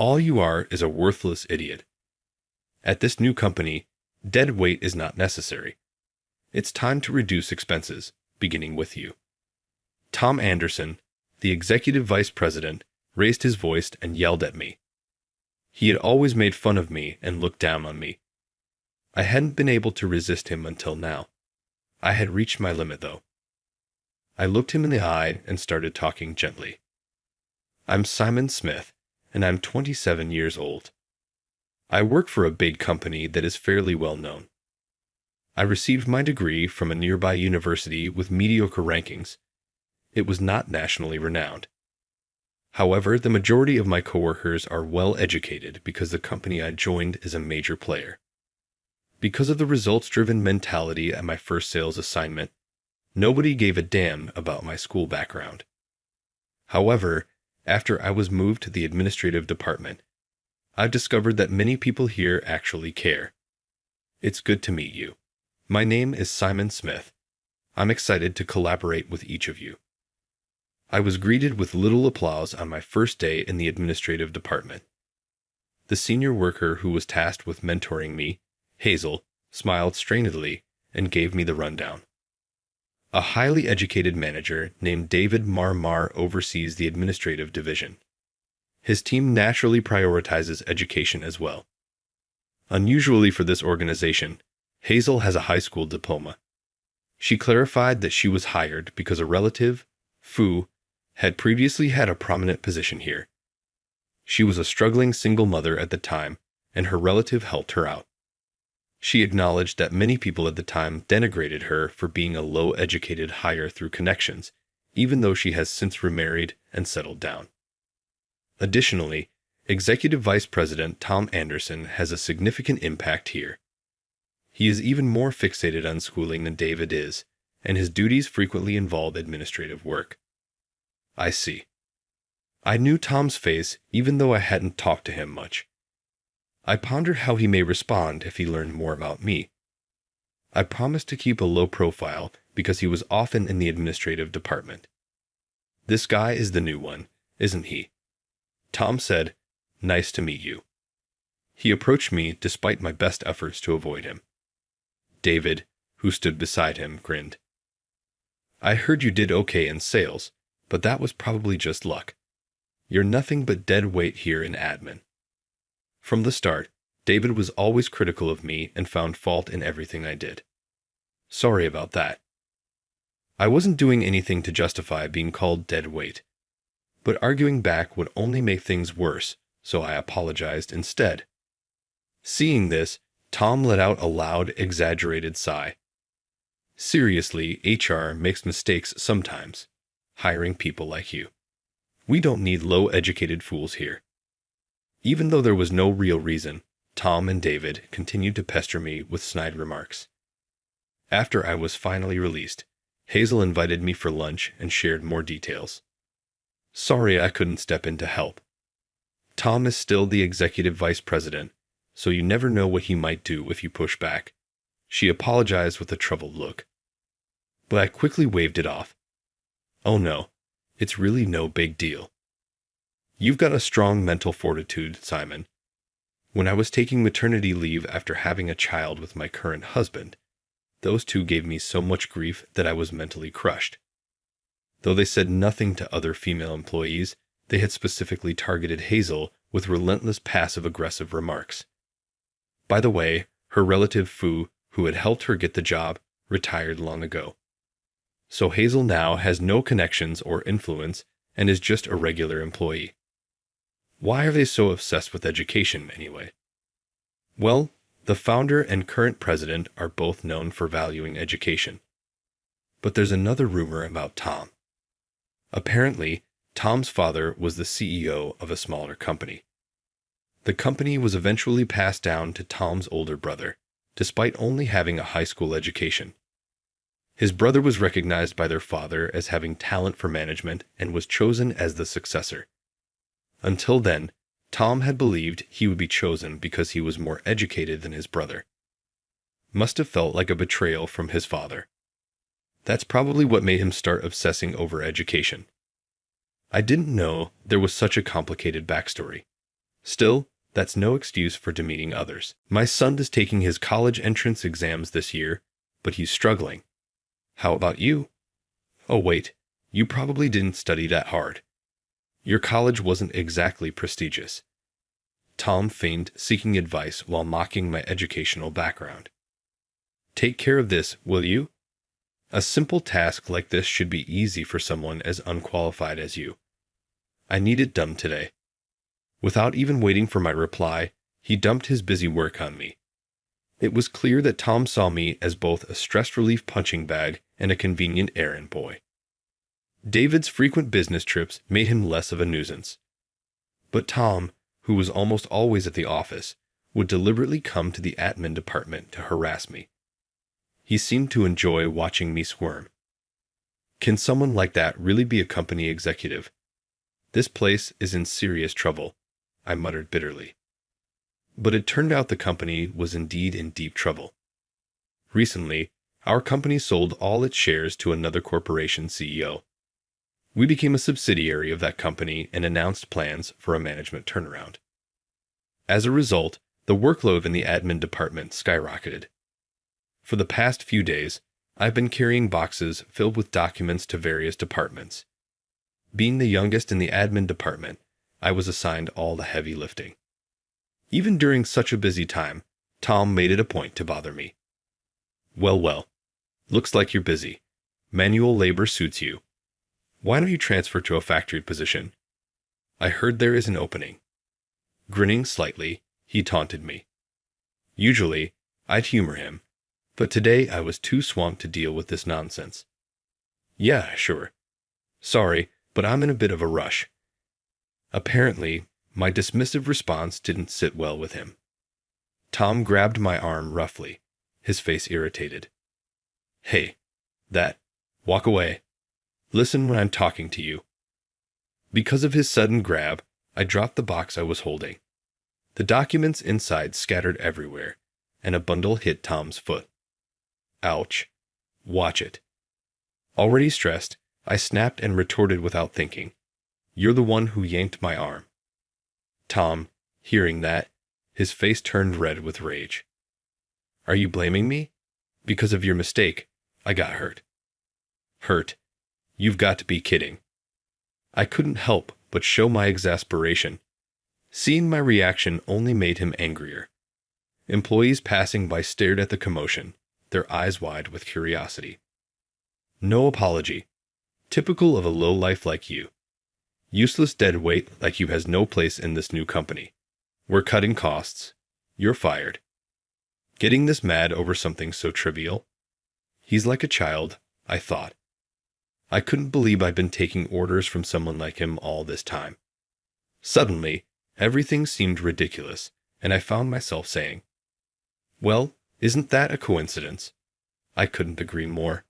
All you are is a worthless idiot. At this new company, dead weight is not necessary. It's time to reduce expenses, beginning with you." Tom Anderson, the executive vice president, raised his voice and yelled at me. He had always made fun of me and looked down on me. I hadn't been able to resist him until now. I had reached my limit, though. I looked him in the eye and started talking gently. "I'm Simon Smith, and I'm 27 years old. I work for a big company that is fairly well known. I received my degree from a nearby university with mediocre rankings. It was not nationally renowned. However, the majority of my coworkers are well educated because the company I joined is a major player. Because of the results-driven mentality at my first sales assignment, nobody gave a damn about my school background. However, after I was moved to the administrative department, I've discovered that many people here actually care. It's good to meet you. My name is Simon Smith. I'm excited to collaborate with each of you." I was greeted with little applause on my first day in the administrative department. The senior worker who was tasked with mentoring me, Hazel, smiled strainedly and gave me the rundown. A highly educated manager named David Marmar oversees the administrative division. His team naturally prioritizes education as well. Unusually for this organization, Hazel has a high school diploma. She clarified that she was hired because a relative, Fu, had previously had a prominent position here. She was a struggling single mother at the time, and her relative helped her out. She acknowledged that many people at the time denigrated her for being a low-educated hire through connections, even though she has since remarried and settled down. Additionally, Executive Vice President Tom Anderson has a significant impact here. He is even more fixated on schooling than David is, and his duties frequently involve administrative work. I see. I knew Tom's face even though I hadn't talked to him much. I pondered how he may respond if he learned more about me. I promised to keep a low profile because he was often in the administrative department. "This guy is the new one, isn't he?" Tom said, "Nice to meet you." He approached me despite my best efforts to avoid him. David, who stood beside him, grinned. "I heard you did okay in sales, but that was probably just luck. You're nothing but dead weight here in admin." From the start, David was always critical of me and found fault in everything I did. Sorry about that. I wasn't doing anything to justify being called dead weight, but arguing back would only make things worse, so I apologized instead. Seeing this, Tom let out a loud, exaggerated sigh. "Seriously, HR makes mistakes sometimes, hiring people like you. We don't need low-educated fools here." Even though there was no real reason, Tom and David continued to pester me with snide remarks. After I was finally released, Hazel invited me for lunch and shared more details. Sorry I couldn't step in to help. Tom is still the executive vice president, so you never know what he might do if you push back. She apologized with a troubled look. But I quickly waved it off. Oh no, it's really no big deal. You've got a strong mental fortitude, Simon. When I was taking maternity leave after having a child with my current husband, those two gave me so much grief that I was mentally crushed. Though they said nothing to other female employees, they had specifically targeted Hazel with relentless passive-aggressive remarks. By the way, her relative Fu, who had helped her get the job, retired long ago. So Hazel now has no connections or influence and is just a regular employee. Why are they so obsessed with education, anyway? Well, the founder and current president are both known for valuing education. But there's another rumor about Tom. Apparently, Tom's father was the CEO of a smaller company. The company was eventually passed down to Tom's older brother, despite only having a high school education. His brother was recognized by their father as having talent for management and was chosen as the successor. Until then, Tom had believed he would be chosen because he was more educated than his brother. Must have felt like a betrayal from his father. That's probably what made him start obsessing over education. I didn't know there was such a complicated backstory. Still, that's no excuse for demeaning others. My son is taking his college entrance exams this year, but he's struggling. How about you? Oh, wait, you probably didn't study that hard. Your college wasn't exactly prestigious. Tom feigned seeking advice while mocking my educational background. Take care of this, will you? A simple task like this should be easy for someone as unqualified as you. I need it done today. Without even waiting for my reply, he dumped his busy work on me. It was clear that Tom saw me as both a stress relief punching bag and a convenient errand boy. David's frequent business trips made him less of a nuisance. But Tom, who was almost always at the office, would deliberately come to the admin department to harass me. He seemed to enjoy watching me squirm. Can someone like that really be a company executive? This place is in serious trouble, I muttered bitterly. But it turned out the company was indeed in deep trouble. Recently, our company sold all its shares to another corporation CEO. We became a subsidiary of that company and announced plans for a management turnaround. As a result, the workload in the admin department skyrocketed. For the past few days, I've been carrying boxes filled with documents to various departments. Being the youngest in the admin department, I was assigned all the heavy lifting. Even during such a busy time, Tom made it a point to bother me. Well, looks like you're busy. Manual labor suits you. Why don't you transfer to a factory position? I heard there is an opening. Grinning slightly, he taunted me. Usually, I'd humor him, but today I was too swamped to deal with this nonsense. Yeah, sure. Sorry, but I'm in a bit of a rush. Apparently, my dismissive response didn't sit well with him. Tom grabbed my arm roughly, his face irritated. Hey, walk away. Listen when I'm talking to you. Because of his sudden grab, I dropped the box I was holding. The documents inside scattered everywhere, and a bundle hit Tom's foot. Ouch. Watch it. Already stressed, I snapped and retorted without thinking. You're the one who yanked my arm. Tom, hearing that, his face turned red with rage. Are you blaming me? Because of your mistake, I got hurt. Hurt? You've got to be kidding. I couldn't help but show my exasperation. Seeing my reaction only made him angrier. Employees passing by stared at the commotion, their eyes wide with curiosity. No apology. Typical of a lowlife like you. Useless deadweight like you has no place in this new company. We're cutting costs. You're fired. Getting this mad over something so trivial? He's like a child, I thought. I couldn't believe I'd been taking orders from someone like him all this time. Suddenly, everything seemed ridiculous, and I found myself saying, well, isn't that a coincidence? I couldn't agree more.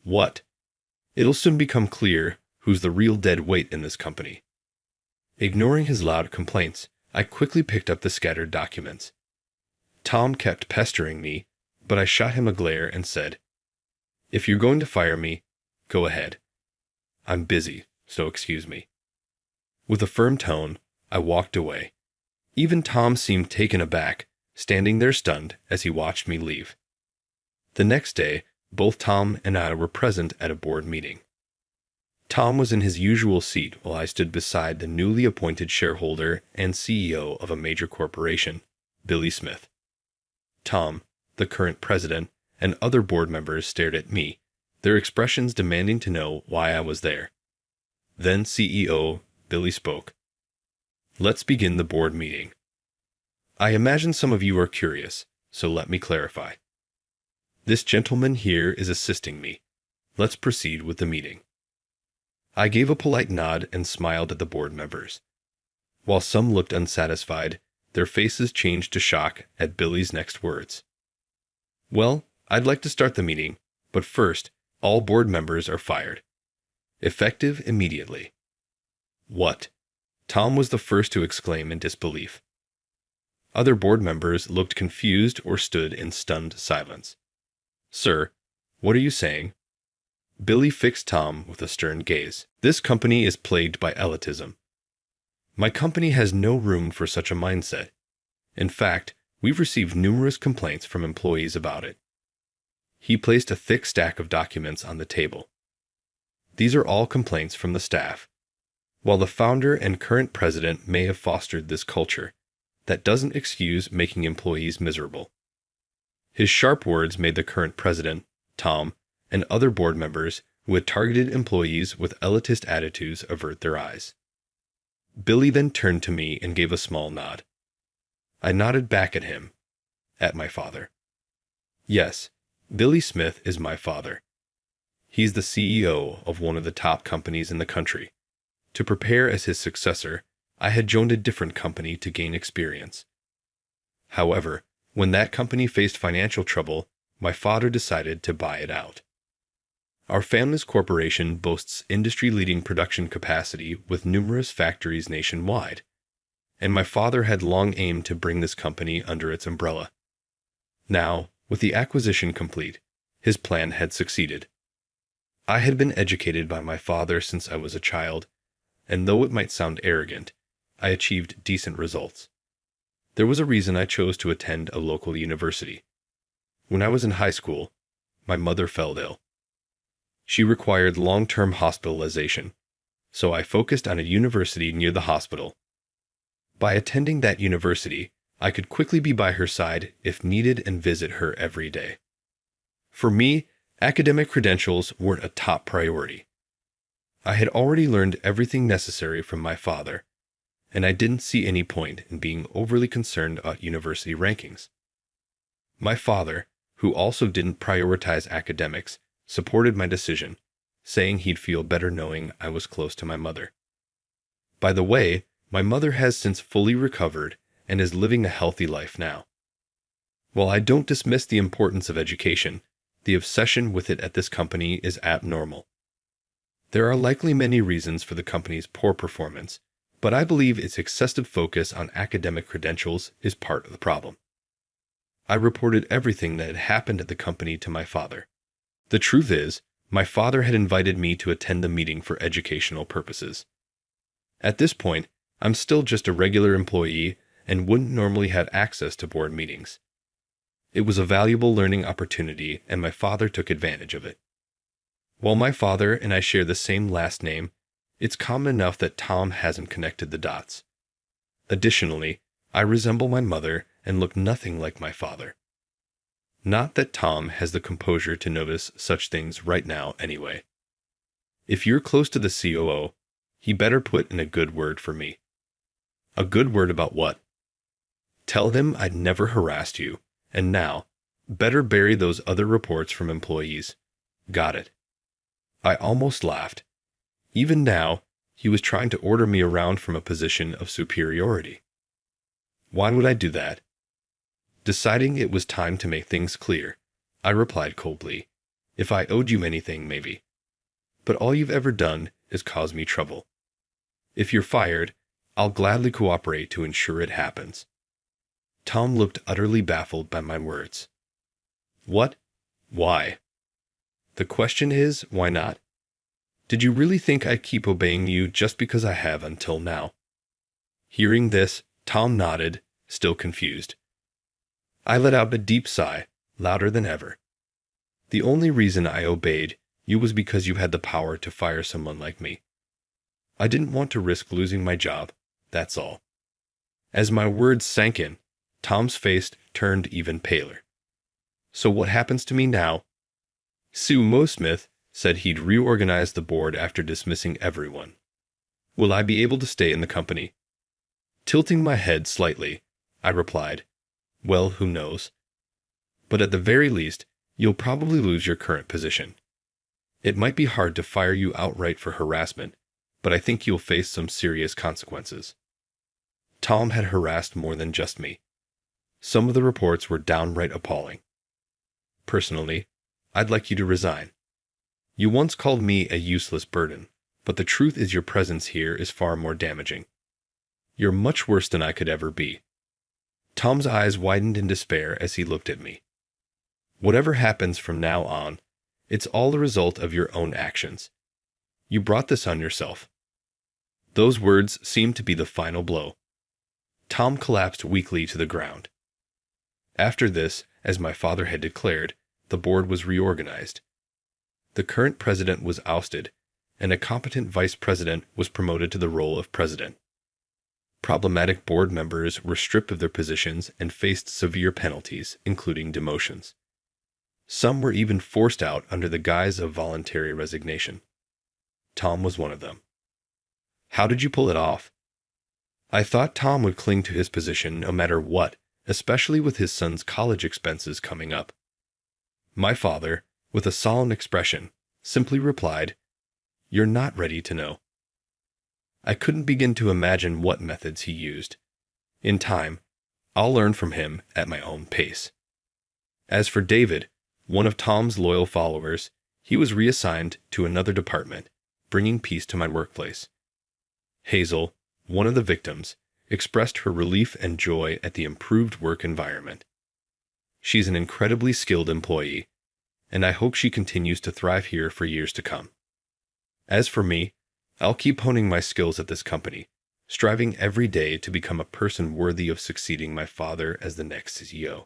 What? It'll soon become clear who's the real dead weight in this company. Ignoring his loud complaints, I quickly picked up the scattered documents. Tom kept pestering me, but I shot him a glare and said, if you're going to fire me, go ahead. I'm busy, so excuse me. With a firm tone, I walked away. Even Tom seemed taken aback, standing there stunned as he watched me leave. The next day, both Tom and I were present at a board meeting. Tom was in his usual seat while I stood beside the newly appointed shareholder and CEO of a major corporation, Billy Smith. Tom, the current president, and other board members stared at me, their expressions demanding to know why I was there. Then CEO Billy spoke. Let's begin the board meeting. I imagine some of you are curious, so let me clarify. This gentleman here is assisting me. Let's proceed with the meeting. I gave a polite nod and smiled at the board members. While some looked unsatisfied, their faces changed to shock at Billy's next words. Well, I'd like to start the meeting, but first, all board members are fired. Effective immediately. What? Tom was the first to exclaim in disbelief. Other board members looked confused or stood in stunned silence. Sir, what are you saying? Billy fixed Tom with a stern gaze. This company is plagued by elitism. My company has no room for such a mindset. In fact, we've received numerous complaints from employees about it. He placed a thick stack of documents on the table. These are all complaints from the staff. While the founder and current president may have fostered this culture, that doesn't excuse making employees miserable. His sharp words made the current president, Tom, and other board members who had targeted employees with elitist attitudes avert their eyes. Billy then turned to me and gave a small nod. I nodded back at him, at my father. Yes, Billy Smith is my father. He's the CEO of one of the top companies in the country. To prepare as his successor, I had joined a different company to gain experience. However, when that company faced financial trouble, my father decided to buy it out. Our family's corporation boasts industry-leading production capacity with numerous factories nationwide, and my father had long aimed to bring this company under its umbrella. Now, with the acquisition complete, his plan had succeeded. I had been educated by my father since I was a child, and though it might sound arrogant, I achieved decent results. There was a reason I chose to attend a local university. When I was in high school, my mother fell ill. She required long-term hospitalization, so I focused on a university near the hospital. By attending that university, I could quickly be by her side if needed and visit her every day. For me, academic credentials weren't a top priority. I had already learned everything necessary from my father, and I didn't see any point in being overly concerned about university rankings. My father, who also didn't prioritize academics, supported my decision, saying he'd feel better knowing I was close to my mother. By the way, my mother has since fully recovered and is living a healthy life now. While I don't dismiss the importance of education, the obsession with it at this company is abnormal. There are likely many reasons for the company's poor performance, but I believe its excessive focus on academic credentials is part of the problem. I reported everything that had happened at the company to my father. The truth is, my father had invited me to attend the meeting for educational purposes. At this point, I'm still just a regular employee and wouldn't normally have access to board meetings. It was a valuable learning opportunity, and my father took advantage of it. While my father and I share the same last name, it's common enough that Tom hasn't connected the dots. Additionally, I resemble my mother and look nothing like my father. Not that Tom has the composure to notice such things right now anyway. If you're close to the COO, he better put in a good word for me. A good word about what? Tell him I'd never harassed you, and now, better bury those other reports from employees. Got it. I almost laughed. Even now, he was trying to order me around from a position of superiority. Why would I do that? Deciding it was time to make things clear, I replied coldly, if I owed you anything, maybe. But all you've ever done is cause me trouble. If you're fired, I'll gladly cooperate to ensure it happens. Tom looked utterly baffled by my words. What? Why? The question is, why not? Did you really think I'd keep obeying you just because I have until now? Hearing this, Tom nodded, still confused. I let out a deep sigh, louder than ever. The only reason I obeyed you was because you had the power to fire someone like me. I didn't want to risk losing my job, that's all. As my words sank in, Tom's face turned even paler. So what happens to me now? Sue Mosmith said he'd reorganize the board after dismissing everyone. Will I be able to stay in the company? Tilting my head slightly, I replied, well, who knows? But at the very least, you'll probably lose your current position. It might be hard to fire you outright for harassment, but I think you'll face some serious consequences. Tom had harassed more than just me. Some of the reports were downright appalling. Personally, I'd like you to resign. You once called me a useless burden, but the truth is your presence here is far more damaging. You're much worse than I could ever be. Tom's eyes widened in despair as he looked at me. Whatever happens from now on, it's all the result of your own actions. You brought this on yourself. Those words seemed to be the final blow. Tom collapsed weakly to the ground. After this, as my father had declared, the board was reorganized. The current president was ousted, and a competent vice president was promoted to the role of president. Problematic board members were stripped of their positions and faced severe penalties, including demotions. Some were even forced out under the guise of voluntary resignation. Tom was one of them. How did you pull it off? I thought Tom would cling to his position no matter what, especially with his son's college expenses coming up. My father, with a solemn expression, simply replied, "You're not ready to know." I couldn't begin to imagine what methods he used. In time, I'll learn from him at my own pace. As for David, one of Tom's loyal followers, he was reassigned to another department, bringing peace to my workplace. Hazel, one of the victims, expressed her relief and joy at the improved work environment. She's an incredibly skilled employee, and I hope she continues to thrive here for years to come. As for me, I'll keep honing my skills at this company, striving every day to become a person worthy of succeeding my father as the next CEO.